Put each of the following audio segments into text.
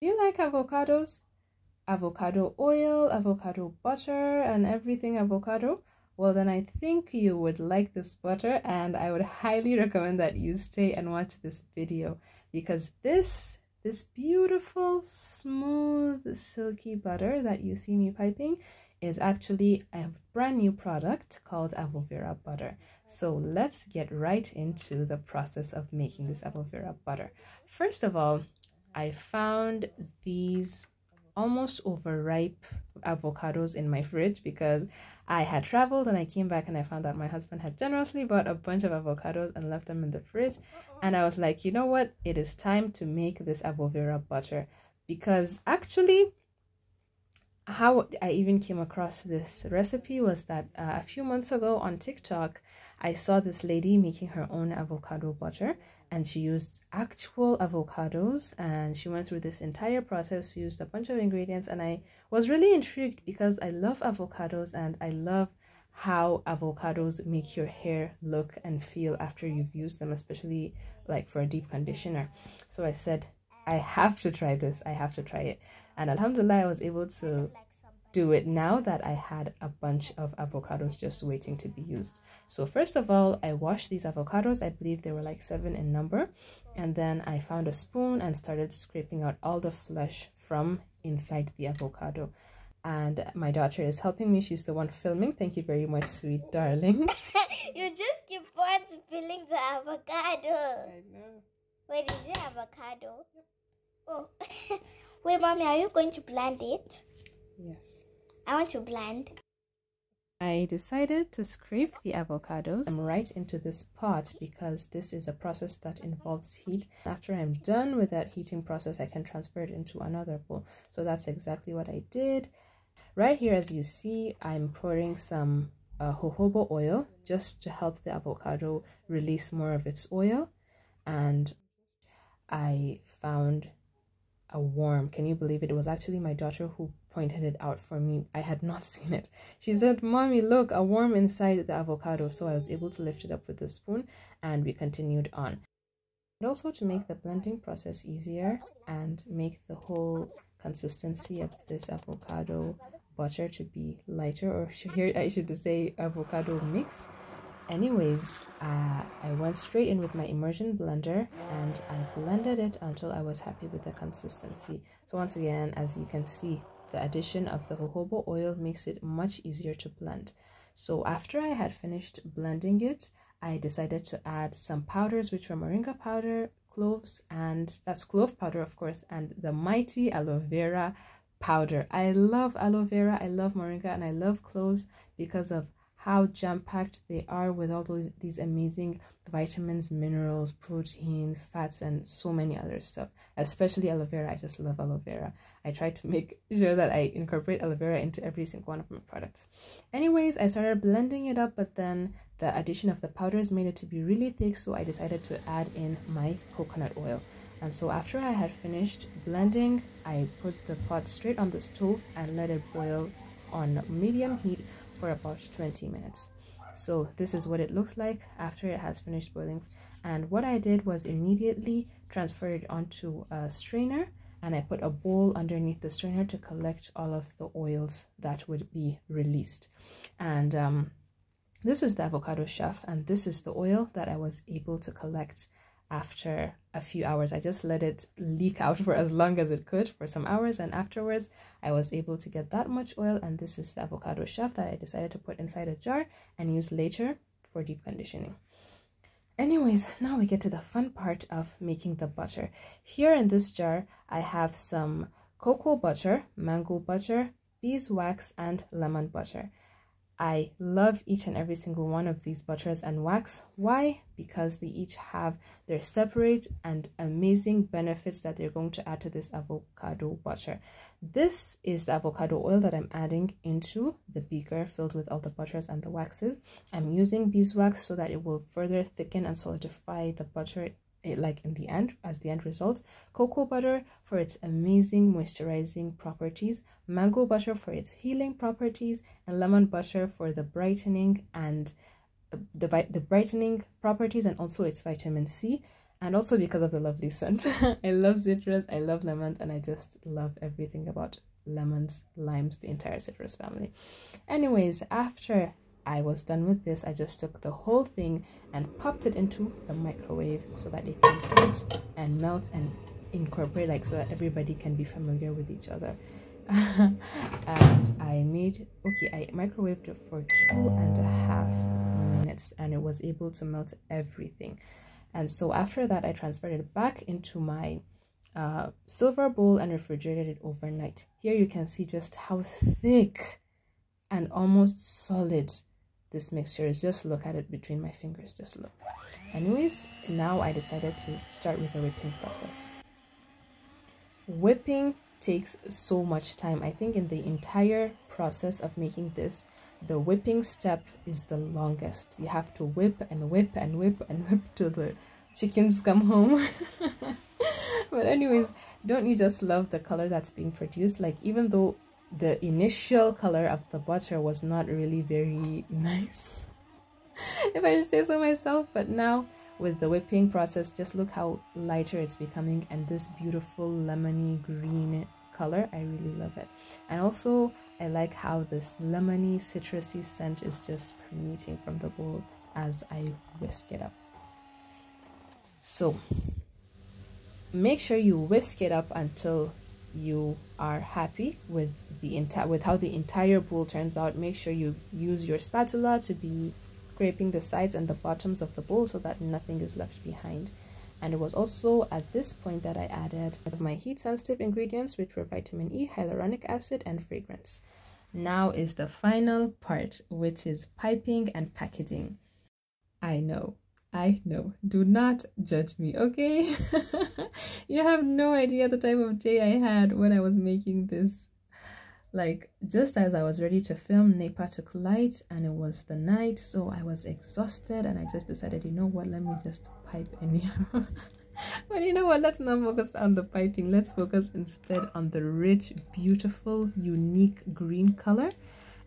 Do you like avocados? Avocado oil, avocado butter, and everything avocado? Well, then I think you would like this butter, and I would highly recommend that you stay and watch this video, because this beautiful, smooth, silky butter that you see me piping is actually a brand new product called aloe-vera butter. So let's get right into the process of making this aloe-vera butter. First of all, I found these almost overripe avocados in my fridge because I had traveled and I came back and I found that my husband had generously bought a bunch of avocados and left them in the fridge. And I was like, you know what? It is time to make this aloe-vera butter, because actually how I even came across this recipe was that a few months ago on TikTok, I saw this lady making her own avocado butter, and she used actual avocados, and she went through this entire process, used a bunch of ingredients, and I was really intrigued because I love avocados and I love how avocados make your hair look and feel after you've used them, especially like for a deep conditioner. So I said, I have to try this, I have to try it. And alhamdulillah, I was able to do it now that I had a bunch of avocados just waiting to be used. So first of all, I washed these avocados. I believe they were like 7 in number. And then I found a spoon and started scraping out all the flesh from inside the avocado. And my daughter is helping me. She's the one filming. Thank you very much, sweet darling. You just keep on spilling the avocado. I know. Wait, is it avocado? Yep. Oh. Wait, Mommy, are you going to blend it? Yes. I want to blend. I decided to scrape the avocados right into this pot because this is a process that involves heat. After I'm done with that heating process, I can transfer it into another bowl. So that's exactly what I did. Right here, as you see, I'm pouring some jojoba oil just to help the avocado release more of its oil. And I found a worm. Can you believe it? It was actually my daughter who pointed it out for me. I had not seen it. She said, "Mommy, look, a worm inside the avocado." So I was able to lift it up with a spoon and we continued on. And also to make the blending process easier and make the whole consistency of this avocado butter to be lighter, or here I should say avocado mix. Anyways, I went straight in with my immersion blender and I blended it until I was happy with the consistency. So once again, as you can see, the addition of the jojoba oil makes it much easier to blend. So after I had finished blending it, I decided to add some powders, which were Moringa Powder, cloves, and that's clove powder, of course, and the mighty aloe-vera powder. I love aloe vera, I love moringa, and I love cloves because of how jam-packed they are with all these amazing vitamins, minerals, proteins, fats, and so many other stuff. Especially aloe vera. I just love aloe vera. I try to make sure that I incorporate aloe vera into every single one of my products. Anyways, I started blending it up, but then the addition of the powders made it to be really thick, so I decided to add in my coconut oil. And so after I had finished blending, I put the pot straight on the stove and let it boil on medium heat for about 20 minutes. So this is what it looks like after it has finished boiling. And what I did was immediately transfer it onto a strainer, and I put a bowl underneath the strainer to collect all of the oils that would be released. And this is the avocado chef, and this is the oil that I was able to collect after a few hours. I just let it leak out for as long as it could for some hours, and afterwards I was able to get that much oil. And this is the avocado chef that I decided to put inside a jar and use later for deep conditioning. Anyways, now we get to the fun part of making the butter. Here in this jar I have some cocoa butter, mango butter, beeswax, and lemon butter. I love each and every single one of these butters and wax. Why? Because they each have their separate and amazing benefits that they're going to add to this avocado butter. This is the avocado oil that I'm adding into the beaker filled with all the butters and the waxes. I'm using beeswax so that it will further thicken and solidify the butter, like in the end, as the end result. Cocoa butter for its amazing moisturizing properties, mango butter for its healing properties, and lemon butter for the brightening and the brightening properties and also its vitamin C. and also because of the lovely scent. I love citrus, I love lemons, and I just love everything about lemons, limes, the entire citrus family. Anyways, after I was done with this, I just took the whole thing and popped it into the microwave so that it can heat and melt and incorporate, like, so that everybody can be familiar with each other. And I microwaved it for 2.5 minutes, and it was able to melt everything. And so after that, I transferred it back into my silver bowl and refrigerated it overnight. Here you can see just how thick and almost solid this mixture is. Just look at it between my fingers, just look. Anyways, now I decided to start with the whipping process. Whipping takes so much time. I think in the entire process of making this, the whipping step is the longest. You have to whip and whip and whip and whip till the chickens come home. But anyways, don't you just love the color that's being produced? Like, even though the initial color of the butter was not really very nice, if I say so myself, but now with the whipping process, just look how lighter it's becoming, and this beautiful lemony green color, I really love it. And also I like how this lemony citrusy scent is just permeating from the bowl as I whisk it up. So make sure you whisk it up until you are happy with how the entire bowl turns out. Make sure you use your spatula to be scraping the sides and the bottoms of the bowl so that nothing is left behind. And it was also at this point that I added my heat sensitive ingredients, which were vitamin E, hyaluronic acid, and fragrance. Now is the final part, which is piping and packaging. I know, do not judge me, okay? You have no idea the type of day I had when I was making this. Like, just as I was ready to film, NEPA took light and it was the night, so I was exhausted, and I just decided, you know what, let me just pipe anyhow. But you know what, let's not focus on the piping, let's focus instead on the rich, beautiful, unique green color,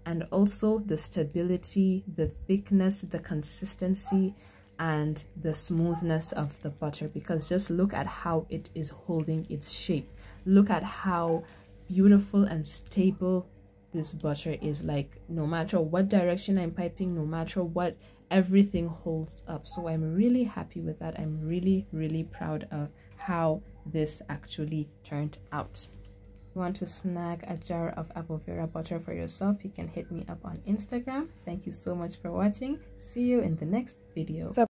and also the stability, the thickness, the consistency, and the smoothness of the butter. Because just look at how it is holding its shape. Look at how beautiful and stable this butter is. Like, no matter what direction I'm piping, no matter what, everything holds up. So I'm really happy with that. I'm really proud of how this actually turned out. You want to snag a jar of avovera butter for yourself, you can hit me up on Instagram. Thank you so much for watching. See you in the next video.